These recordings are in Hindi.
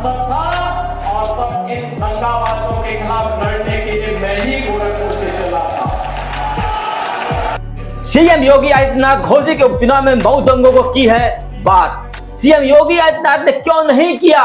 सांसद था और तब इन दंगाबाजों के खिलाफ लड़ने के लिए मैं ही गोरखपुर से चला था। सीएम योगी आदित्यनाथ घोसी के उपचुनाव में मऊ दंगों को की है बात। सीएम योगी आदित्यनाथ ने क्यों नहीं किया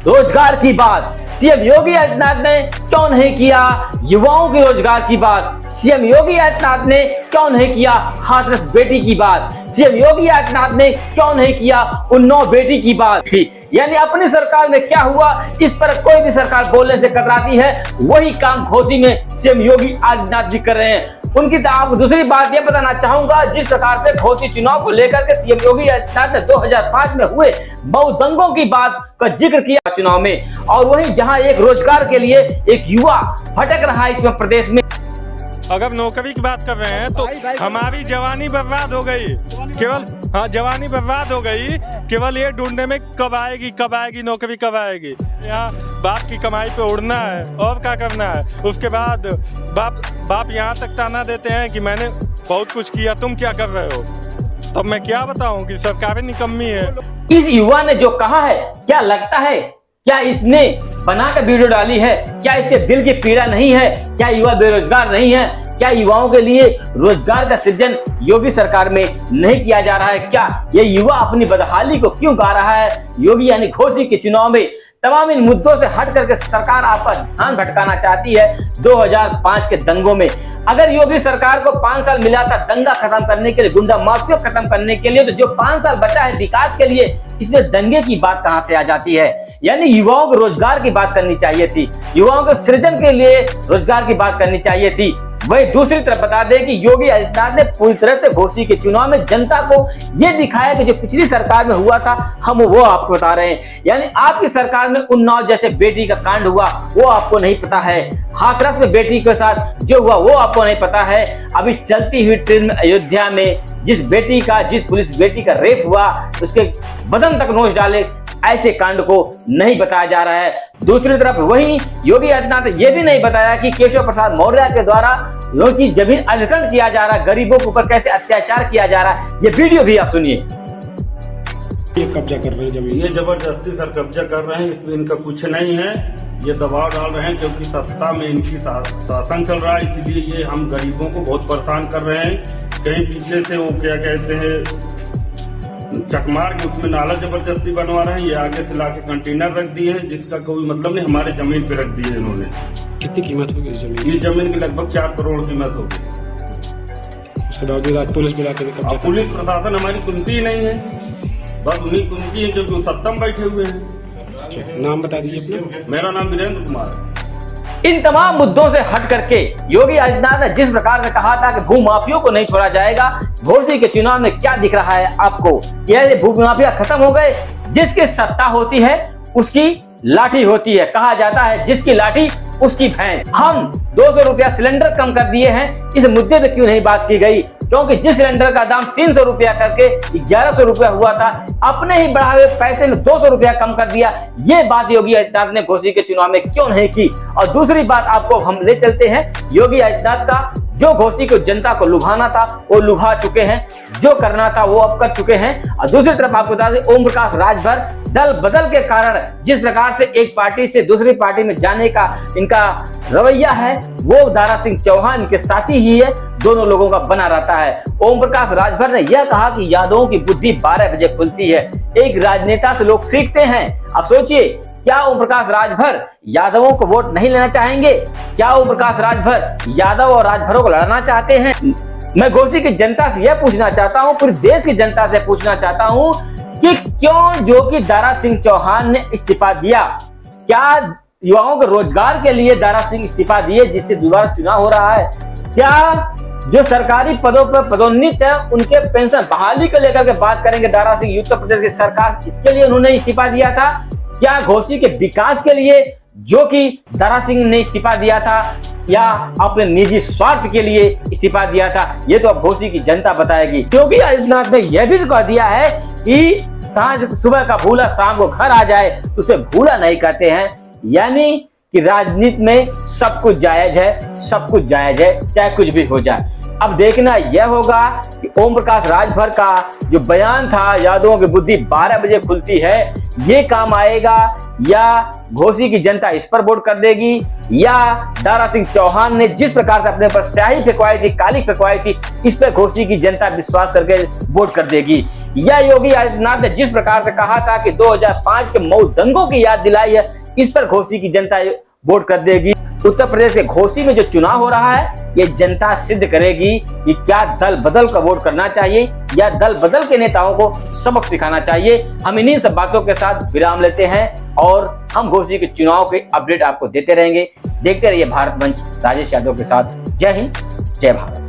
रोजगार की बात? सीएम योगी आदित्यनाथ ने क्यों नहीं किया युवाओं के रोजगार की बात? सीएम योगी आदित्यनाथ ने क्यों नहीं किया हाथरस बेटी की बात? सीएम योगी आदित्यनाथ ने क्यों नहीं किया उन्नाव बेटी की बात थी? यानी अपनी सरकार में क्या हुआ इस पर कोई भी सरकार बोलने से कतराती है, वही काम घोसी में सीएम योगी आदित्यनाथ जी कर रहे हैं। उनकी आपको दूसरी बात यह बताना चाहूंगा, जिस प्रकार से घोसी चुनाव को लेकर के सीएम योगी आदित्यनाथ ने 2005 में हुए मऊ दंगों की बात का जिक्र किया चुनाव में, और वहीं जहां एक रोजगार के लिए एक युवा भटक रहा है इसमें प्रदेश में। अगर नौकरी की बात कर रहे हैं तो हमारी जवानी बर्बाद हो गई, केवल जवानी बर्बाद हो गई केवल ये ढूंढने में कब आएगी नौकरी कब आएगी। यहाँ बाप की कमाई पे उड़ना है और क्या करना है। उसके बाद बाप यहाँ तक ताना देते हैं कि मैंने बहुत कुछ किया, तुम क्या कर रहे हो। तब मैं क्या बताऊं कि सरकारें निकम्मी है। इस युवा ने जो कहा है क्या लगता है, क्या इसने बनाकर वीडियो डाली है? क्या इसके दिल की पीड़ा नहीं है? क्या युवा बेरोजगार नहीं है? क्या युवाओं के लिए रोजगार का सृजन योगी सरकार में नहीं किया जा रहा है? क्या ये युवा अपनी बदहाली को क्यों गा रहा है योगी यानी घोसी के चुनाव में? तमाम इन मुद्दों से हट करके सरकार आपका ध्यान भटकाना चाहती है 2005 के दंगों में। अगर योगी सरकार को 5 साल मिला था दंगा खत्म करने के लिए, गुंडा माफिया खत्म करने के लिए, तो जो 5 साल बचा है विकास के लिए, इसमें दंगे की बात कहां से आ जाती है? यानी युवाओं को रोजगार की बात करनी चाहिए थी, युवाओं के सृजन के लिए रोजगार की बात करनी चाहिए थी। वही दूसरी तरफ बता दें कि योगी आदित्यनाथ ने पूरी तरह से घोसी के चुनाव में जनता को यह दिखाया कि जो पिछली सरकार में हुआ था हम वो आपको बता रहे हैं। यानी आपकी सरकार में उन्नाव जैसे बेटी का कांड हुआ वो आपको नहीं पता है, हाथरस में बेटी के साथ जो हुआ वो आपको नहीं पता है। अभी चलती हुई ट्रेन में अयोध्या में जिस पुलिस बेटी का रेप हुआ उसके बदन तक नोच डाले, ऐसे कांड को नहीं बताया जा रहा है। दूसरी तरफ वहीं योगी आदित्यनाथ ने यह भी नहीं बताया कि केशव प्रसाद मौर्य के द्वारा लोगों की जमीन अधिग्रहण किया जा रहा है, गरीबों के ऊपर कैसे अत्याचार किया जा रहा है। ये वीडियो भी आप सुनिए। ये कब्जा कर रहे हैं जमीन, ये जबरदस्ती सर कब्जा कर रहे हैं, इसमें इनका कुछ नहीं है। ये दबाव डाल रहे हैं क्योंकि सत्ता में इनकी शासन चल रहा है, इसलिए ये हम गरीबों को बहुत परेशान कर रहे हैं। कहीं पीछे से वो क्या कहते हैं चकमार के उसमें नाला जबरदस्ती बनवा रहे हैं, ये आगे से लाके कंटेनर रख दिए हैं जिसका कोई मतलब नहीं, हमारे जमीन पे रख दिए इन्होंने। कितनी कीमत होगी इस जमीन? इस जमीन की लगभग 4 करोड़ कीमत होगी। उसके बावजूद पुलिस मिला के पुलिस प्रशासन हमारी सुनती ही नहीं है, बस उन्हीं सुनती है क्योंकि वो सत्ता में बैठे हुए हैं। नाम बता दीजिए अपना। मेरा नाम वीरेंद्र कुमार। इन तमाम मुद्दों से हट करके योगी आदित्यनाथ ने जिस प्रकार से कहा था कि भूमाफियों को नहीं छोड़ा जाएगा, घोसी के चुनाव में क्या दिख रहा है आपको? यह भूमाफिया खत्म हो गए। जिसकी सत्ता होती है उसकी लाठी होती है, कहा जाता है जिसकी लाठी उसकी भैंस। हम 200 रुपया सिलेंडर कम कर दिए हैं, इस मुद्दे पे क्यों नहीं बात की गई? क्योंकि जिस सिलेंडर का दाम 300 रुपया करके 1100 रुपया हुआ था, अपने ही बढ़ाए हुए पैसे में 200 रुपया कम कर दिया। ये बात योगी आदित्यनाथ ने घोसी के चुनाव में क्यों नहीं की? और दूसरी बात आपको हम ले चलते हैं योगी आदित्यनाथ का, जो घोसी को जनता को लुभाना था वो लुभा चुके हैं, जो करना था वो अब कर चुके हैं। और दूसरी तरफ आपको बता दें ओम प्रकाश राजभर दल बदल के कारण जिस प्रकार से एक पार्टी से दूसरी पार्टी में जाने का इनका रवैया है वो दारा सिंह चौहान के साथी ही है, दोनों लोगों का बना रहता है। ओम प्रकाश राजभर ने यह कहा कि यादवों की बुद्धि 12 बजे खुलती है। एक राजनेता से लोग सीखते हैं। अब सोचिए, क्या ओम प्रकाश राजभर यादवों को वोट नहीं लेना चाहेंगे? क्या ओम प्रकाश राजभर यादव और राजभरों को लड़ना चाहते हैं? मैं घोसी की जनता से यह पूछना चाहता हूं, पूरे देश की जनता से पूछना चाहता हूं कि क्यों जो कि दारा सिंह चौहान ने इस्तीफा दिया? क्या युवाओं के रोजगार के लिए दारा सिंह इस्तीफा दिए जिससे दोबारा चुनाव हो रहा है? क्या जो सरकारी पदों पर पदोन्नत है उनके पेंशन बहाली को लेकर के बात करेंगे दारा सिंह? उत्तर प्रदेश की सरकार इसके लिए उन्होंने इस्तीफा दिया था? क्या घोसी के विकास के लिए जो कि दारा सिंह ने इस्तीफा दिया था, या अपने निजी स्वार्थ के लिए इस्तीफा दिया था? ये तो अब घोसी की जनता बताएगी। क्योंकि आदित्यनाथ ने यह भी कह दिया है कि सुबह का भूला शाम को घर आ जाए तो उसे भूला नहीं करते हैं। यानी कि राजनीति में सब कुछ जायज है, सब कुछ जायज है, चाहे कुछ भी हो जाए। अब देखना यह होगा कि ओम प्रकाश राजभर का जो बयान था यादवों की बुद्धि 12 बजे खुलती है, ये काम आएगा या घोसी की जनता इस पर वोट कर देगी, या दारा सिंह चौहान ने जिस प्रकार से अपने पर स्याही फेंकवाई थी, काली फेंकवाई थी, इस पर घोसी की जनता विश्वास करके वोट कर देगी, या योगी आदित्यनाथ ने जिस प्रकार से कहा था कि 2005 के मऊ दंगों की याद दिलाई है, इस पर घोसी की जनता वोट कर देगी। उत्तर प्रदेश के घोसी में जो चुनाव हो रहा है, ये जनता सिद्ध करेगी कि क्या दल बदल का वोट करना चाहिए या दल बदल के नेताओं को सबक सिखाना चाहिए। हम इन्हीं सब बातों के साथ विराम लेते हैं और हम घोसी के चुनाव के अपडेट आपको देते रहेंगे। देखते रहिए भारत मंच राजेश यादव के साथ। जय हिंद, जय भारत।